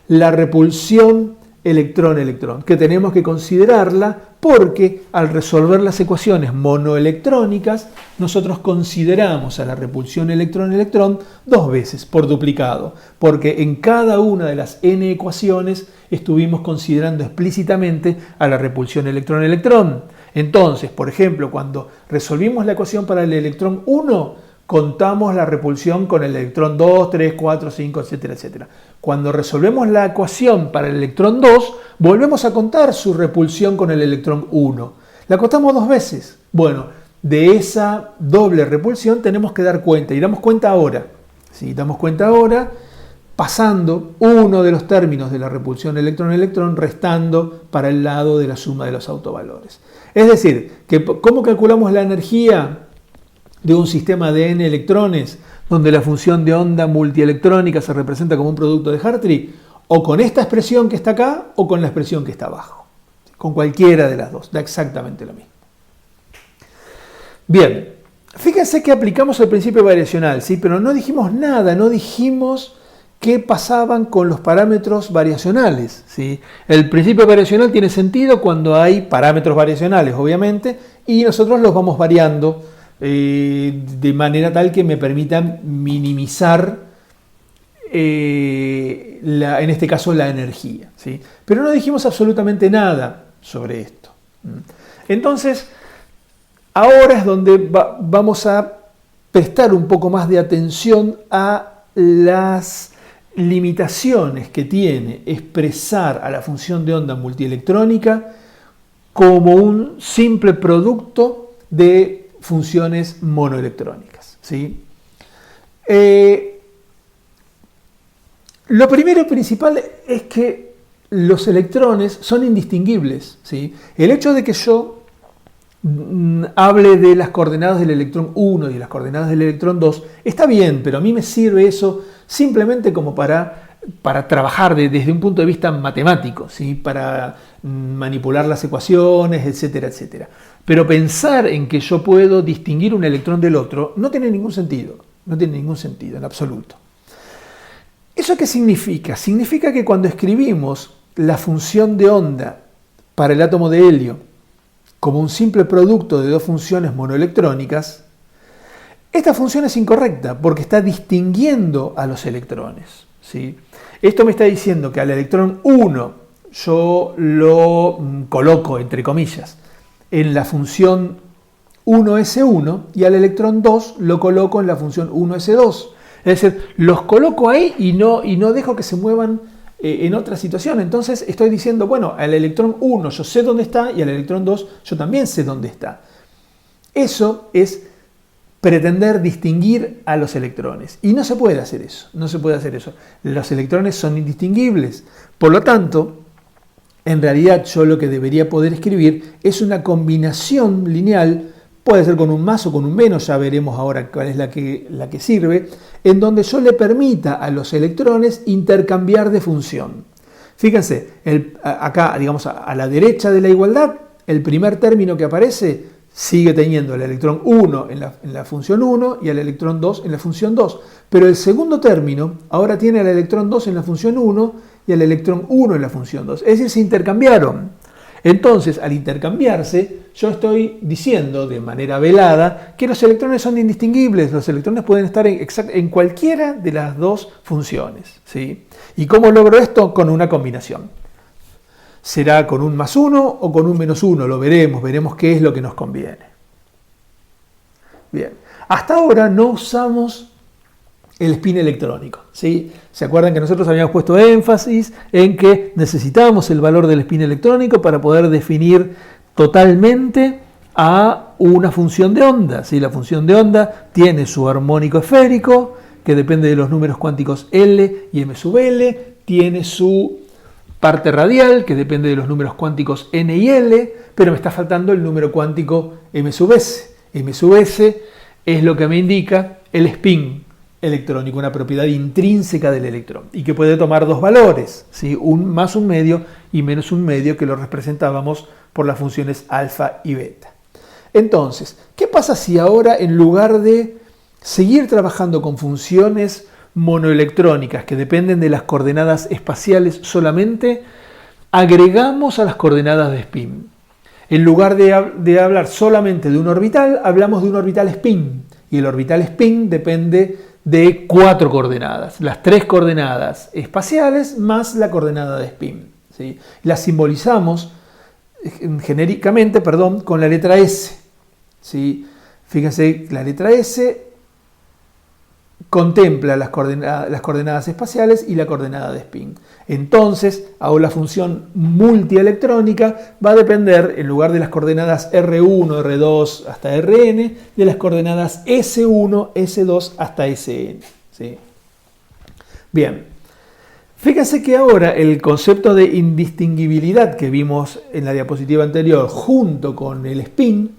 la repulsión electrón-electrón, que tenemos que considerarla porque al resolver las ecuaciones monoelectrónicas, nosotros consideramos a la repulsión electrón-electrón 2 veces por duplicado, porque en cada una de las n ecuaciones estuvimos considerando explícitamente a la repulsión electrón-electrón. Entonces, por ejemplo, cuando resolvimos la ecuación para el electrón 1, contamos la repulsión con el electrón 2, 3, 4, 5, etcétera, etcétera. Cuando resolvemos la ecuación para el electrón 2, volvemos a contar su repulsión con el electrón 1. La contamos 2 veces. Bueno, de esa doble repulsión tenemos que dar cuenta, y damos cuenta ahora. ¿Sí? Damos cuenta ahora pasando uno de los términos de la repulsión electrón-electrón, restando para el lado de la suma de los autovalores. Es decir, que ¿cómo calculamos la energía de un sistema de n electrones donde la función de onda multielectrónica se representa como un producto de Hartree? O con esta expresión que está acá o con la expresión que está abajo. Con cualquiera de las dos, da exactamente lo mismo. Bien, fíjense que aplicamos el principio variacional, ¿sí? Pero no dijimos nada, no dijimos qué pasaban con los parámetros variacionales, ¿sí? El principio variacional tiene sentido cuando hay parámetros variacionales, obviamente, y nosotros los vamos variando de manera tal que me permitan minimizar, en este caso, la energía, ¿sí? Pero no dijimos absolutamente nada sobre esto. Entonces, ahora es donde vamos a prestar un poco más de atención a las limitaciones que tiene expresar a la función de onda multielectrónica como un simple producto de funciones monoelectrónicas, ¿sí? Lo primero principal es que los electrones son indistinguibles, ¿sí? El hecho de que yo hable de las coordenadas del electrón 1 y las coordenadas del electrón 2 está bien, pero a mí me sirve eso simplemente como para trabajar desde un punto de vista matemático, ¿sí? Para manipular las ecuaciones, etcétera, etcétera. Pero pensar en que yo puedo distinguir un electrón del otro no tiene ningún sentido, no tiene ningún sentido en absoluto. ¿Eso qué significa? Significa que cuando escribimos la función de onda para el átomo de helio como un simple producto de dos funciones monoelectrónicas, esta función es incorrecta porque está distinguiendo a los electrones, ¿sí? Esto me está diciendo que al electrón 1 yo lo coloco, entre comillas, en la función 1s1 y al electrón 2 lo coloco en la función 1s2. Es decir, los coloco ahí y no dejo que se muevan en otra situación. Entonces estoy diciendo, bueno, al electrón 1 yo sé dónde está y al electrón 2 yo también sé dónde está. Eso es pretender distinguir a los electrones. Y no se puede hacer eso, no se puede hacer eso. Los electrones son indistinguibles. Por lo tanto, en realidad yo lo que debería poder escribir es una combinación lineal, puede ser con un más o con un menos, ya veremos ahora cuál es la que sirve, en donde yo le permita a los electrones intercambiar de función. Fíjense, acá, digamos, a la derecha de la igualdad, el primer término que aparece sigue teniendo el electrón 1 en la función 1 y el electrón 2 en la función 2. Pero el segundo término ahora tiene al electrón 2 en la función 1 y al electrón 1 en la función 2. Es decir, se intercambiaron. Entonces, al intercambiarse, yo estoy diciendo de manera velada que los electrones son indistinguibles. Los electrones pueden estar en cualquiera de las dos funciones, ¿sí? ¿Y cómo logro esto? Con una combinación. Será con un más 1 o con un menos 1, lo veremos qué es lo que nos conviene. Bien, hasta ahora no usamos el spin electrónico, ¿sí? ¿Se acuerdan que nosotros habíamos puesto énfasis en que necesitamos el valor del spin electrónico para poder definir totalmente a una función de onda? ¿Sí? La función de onda tiene su armónico esférico, que depende de los números cuánticos L y M sub L, tiene su parte radial, que depende de los números cuánticos N y L, pero me está faltando el número cuántico M sub S. M sub S es lo que me indica el spin electrónico, una propiedad intrínseca del electrón, y que puede tomar dos valores, ¿sí? Más un medio y menos un medio, que lo representábamos por las funciones alfa y beta. Entonces, ¿qué pasa si ahora, en lugar de seguir trabajando con funciones monoelectrónicas que dependen de las coordenadas espaciales solamente, agregamos a las coordenadas de spin? En lugar de hablar solamente de un orbital, hablamos de un orbital spin, y el orbital spin depende de 4 coordenadas, las 3 coordenadas espaciales más la coordenada de spin, ¿sí? Las simbolizamos genéricamente, con la letra S, ¿sí? Fíjense, la letra S contempla las coordenadas espaciales y la coordenada de spin. Entonces, ahora la función multielectrónica va a depender, en lugar de las coordenadas R1, R2 hasta Rn, de las coordenadas S1, S2 hasta Sn, ¿sí? Bien, fíjense que ahora el concepto de indistinguibilidad que vimos en la diapositiva anterior junto con el spin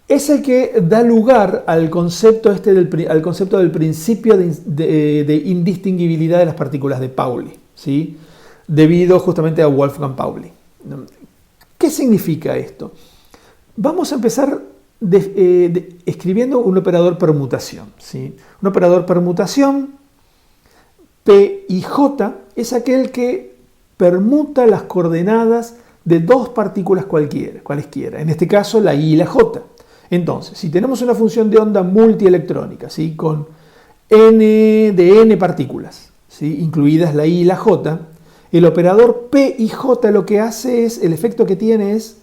es el que da lugar al concepto, del principio de indistinguibilidad de las partículas de Pauli, ¿sí? Debido justamente a Wolfgang Pauli. ¿Qué significa esto? Vamos a empezar escribiendo un operador permutación, ¿sí? Un operador permutación, P y J, es aquel que permuta las coordenadas de dos partículas cualesquiera, en este caso la I y la J. Entonces, si tenemos una función de onda multielectrónica, ¿sí? Con n partículas, ¿sí? Incluidas la I y la J, el operador P y J lo que hace es, el efecto que tiene es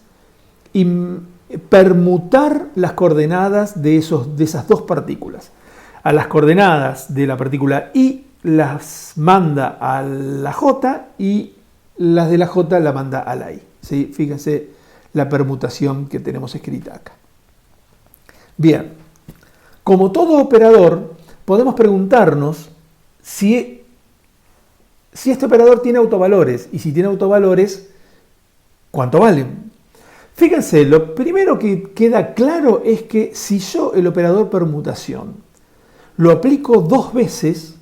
permutar las coordenadas de esas dos partículas. A las coordenadas de la partícula I las manda a la J y las de la J la manda a la I, ¿sí? Fíjense la permutación que tenemos escrita acá. Bien, como todo operador, podemos preguntarnos si este operador tiene autovalores, y si tiene autovalores, ¿cuánto valen? Fíjense, lo primero que queda claro es que si yo el operador permutación lo aplico dos veces,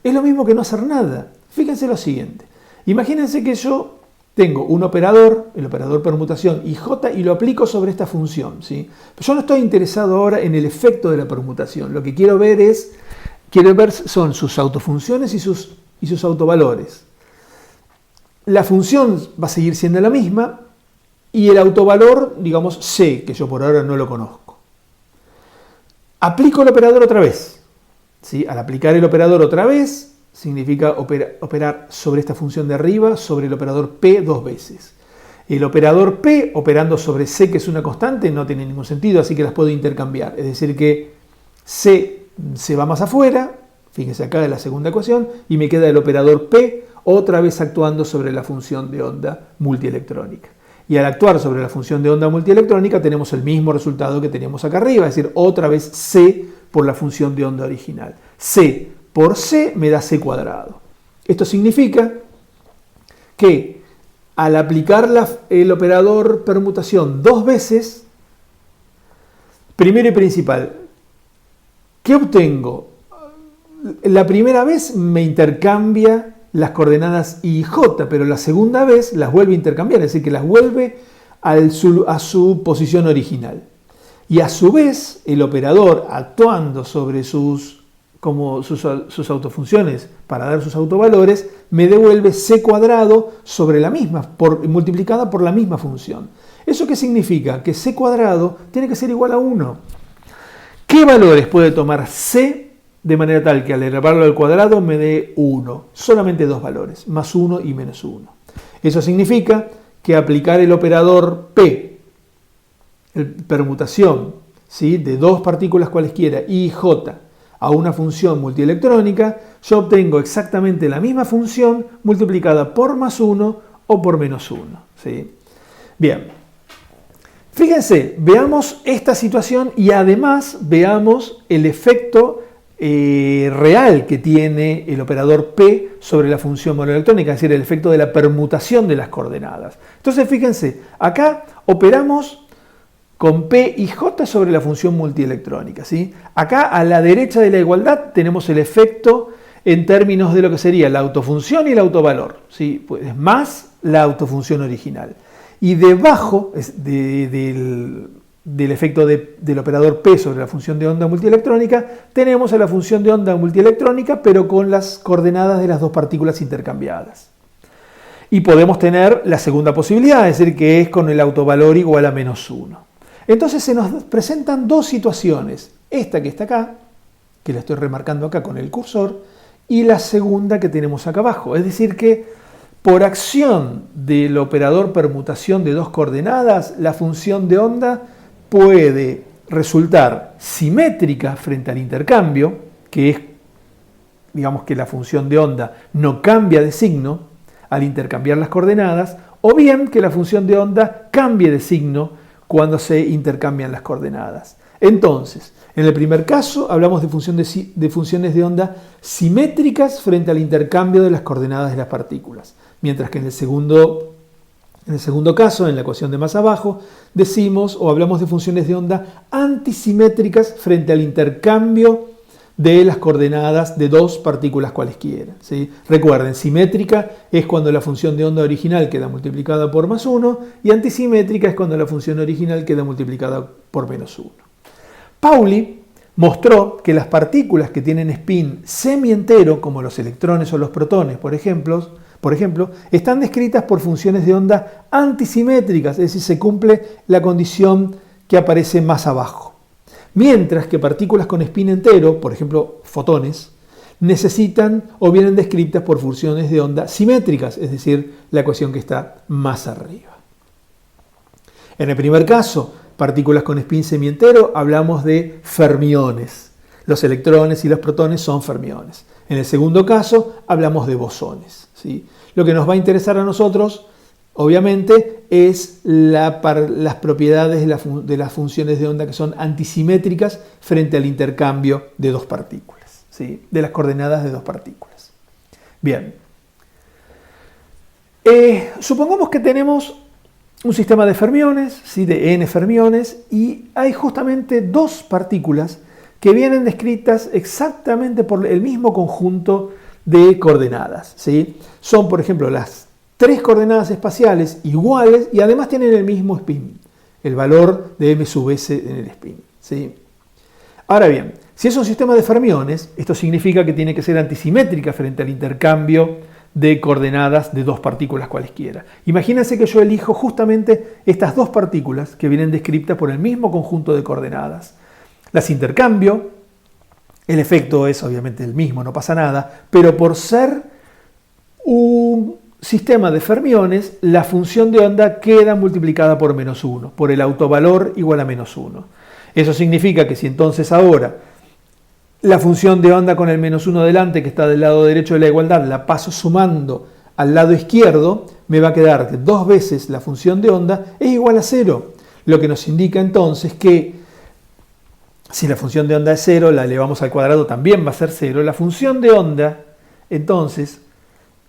es lo mismo que no hacer nada. Fíjense lo siguiente, imagínense que yo tengo un operador, el operador permutación y J, y lo aplico sobre esta función, ¿sí? Pero yo no estoy interesado ahora en el efecto de la permutación. Lo que quiero ver son sus autofunciones y sus autovalores. La función va a seguir siendo la misma y el autovalor, digamos, C, que yo por ahora no lo conozco. Aplico el operador otra vez, ¿sí? Al aplicar el operador otra vez, significa operar sobre esta función de arriba, sobre el operador P dos veces. El operador P operando sobre C, que es una constante, no tiene ningún sentido, así que las puedo intercambiar. Es decir que C se va más afuera, fíjense acá en la segunda ecuación, y me queda el operador P otra vez actuando sobre la función de onda multielectrónica. Y al actuar sobre la función de onda multielectrónica tenemos el mismo resultado que teníamos acá arriba, es decir, otra vez C por la función de onda original. C por C me da C cuadrado. Esto significa que al aplicar el operador permutación dos veces, primero y principal, ¿qué obtengo? La primera vez me intercambia las coordenadas I y J, pero la segunda vez las vuelve a intercambiar, es decir, que las vuelve a su posición original. Y a su vez, el operador actuando sobre sus autofunciones para dar sus autovalores, me devuelve C cuadrado sobre la misma, multiplicada por la misma función. ¿Eso qué significa? Que C cuadrado tiene que ser igual a 1. ¿Qué valores puede tomar C de manera tal que al elevarlo al cuadrado me dé 1? Solamente dos valores, más 1 y menos 1. Eso significa que aplicar el operador P, permutación, ¿sí? De dos partículas cualesquiera, I y J, a una función multielectrónica, yo obtengo exactamente la misma función multiplicada por más 1 o por menos 1. ¿Sí? Bien, fíjense, veamos esta situación y además veamos el efecto real que tiene el operador P sobre la función monoelectrónica, es decir, el efecto de la permutación de las coordenadas. Entonces, fíjense, acá operamos con P y J sobre la función multielectrónica, ¿sí? Acá a la derecha de la igualdad tenemos el efecto en términos de lo que sería la autofunción y el autovalor, ¿sí? Pues más la autofunción original. Y debajo del efecto del operador P sobre la función de onda multielectrónica, tenemos a la función de onda multielectrónica, pero con las coordenadas de las dos partículas intercambiadas. Y podemos tener la segunda posibilidad, es decir, que es con el autovalor igual a menos 1. Entonces se nos presentan dos situaciones, esta que está acá, que la estoy remarcando acá con el cursor, y la segunda que tenemos acá abajo. Es decir que por acción del operador permutación de dos coordenadas, la función de onda puede resultar simétrica frente al intercambio, que es, digamos que la función de onda no cambia de signo al intercambiar las coordenadas, o bien que la función de onda cambie de signo cuando se intercambian las coordenadas. Es Entonces, en el primer caso hablamos de funciones de onda simétricas frente al intercambio de las coordenadas de las partículas, mientras que en el segundo caso, en la ecuación de más abajo, decimos o hablamos de funciones de onda antisimétricas frente al intercambio de las coordenadas de dos partículas cualesquiera, ¿sí? Recuerden, simétrica es cuando la función de onda original queda multiplicada por más 1 y antisimétrica es cuando la función original queda multiplicada por menos 1. Pauli mostró que las partículas que tienen spin semientero, como los electrones o los protones, por ejemplo, están descritas por funciones de onda antisimétricas, es decir, se cumple la condición que aparece más abajo. Mientras que partículas con spin entero, por ejemplo, fotones, necesitan o vienen descritas por funciones de onda simétricas, es decir, la ecuación que está más arriba. En el primer caso, partículas con spin semientero, hablamos de fermiones. Los electrones y los protones son fermiones. En el segundo caso, hablamos de bosones, ¿sí? Lo que nos va a interesar a nosotros, obviamente, es las propiedades de las funciones de onda que son antisimétricas frente al intercambio de dos partículas, ¿sí? De las coordenadas de dos partículas. Bien. Supongamos que tenemos un sistema de fermiones, ¿sí? De n fermiones, y hay justamente dos partículas que vienen descritas exactamente por el mismo conjunto de coordenadas, ¿sí? Son, por ejemplo, las tres coordenadas espaciales iguales y además tienen el mismo spin, el valor de m sub s en el spin, ¿sí? Ahora bien, si es un sistema de fermiones, esto significa que tiene que ser antisimétrica frente al intercambio de coordenadas de dos partículas cualesquiera. Imagínense que yo elijo justamente estas dos partículas que vienen descritas por el mismo conjunto de coordenadas. Las intercambio, el efecto es obviamente el mismo, no pasa nada, pero por ser un sistema de fermiones, la función de onda queda multiplicada por menos 1, por el autovalor igual a menos 1. Eso significa que si entonces ahora la función de onda con el menos 1 delante, que está del lado derecho de la igualdad, la paso sumando al lado izquierdo, me va a quedar que 2 veces la función de onda es igual a 0, lo que nos indica entonces que si la función de onda es 0, la elevamos al cuadrado, también va a ser 0. La función de onda, entonces,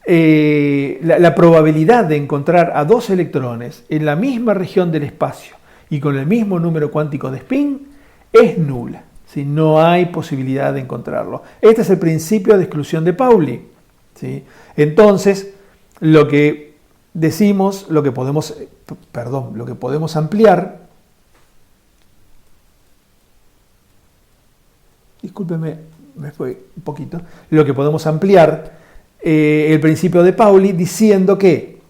la probabilidad de encontrar a dos electrones en la misma región del espacio y con el mismo número cuántico de spin es nula. ¿Sí? No hay posibilidad de encontrarlo. Este es el principio de exclusión de Pauli, ¿sí? Entonces, lo que decimos, lo que podemos ampliar, discúlpeme, me fue un poquito, lo que podemos ampliar el principio de Pauli diciendo que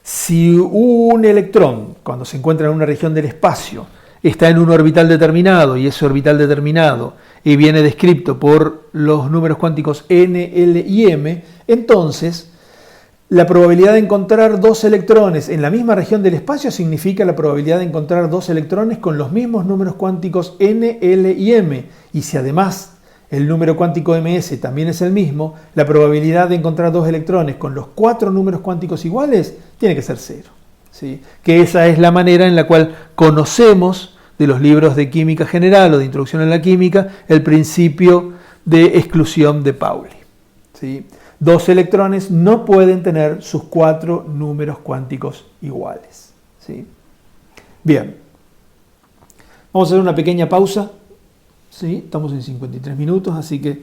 si un electrón, cuando se encuentra en una región del espacio, está en un orbital determinado y ese orbital determinado viene descrito por los números cuánticos n, l y m, entonces la probabilidad de encontrar dos electrones en la misma región del espacio significa la probabilidad de encontrar dos electrones con los mismos números cuánticos n, l y m. Y si además el número cuántico ms también es el mismo, la probabilidad de encontrar dos electrones con los 4 números cuánticos iguales tiene que ser 0. ¿Sí? Que esa es la manera en la cual conocemos de los libros de química general o de introducción a la química el principio de exclusión de Pauli. ¿Sí? Dos electrones no pueden tener sus 4 números cuánticos iguales. ¿Sí? Bien, vamos a hacer una pequeña pausa. ¿Sí? Estamos en 53 minutos, así que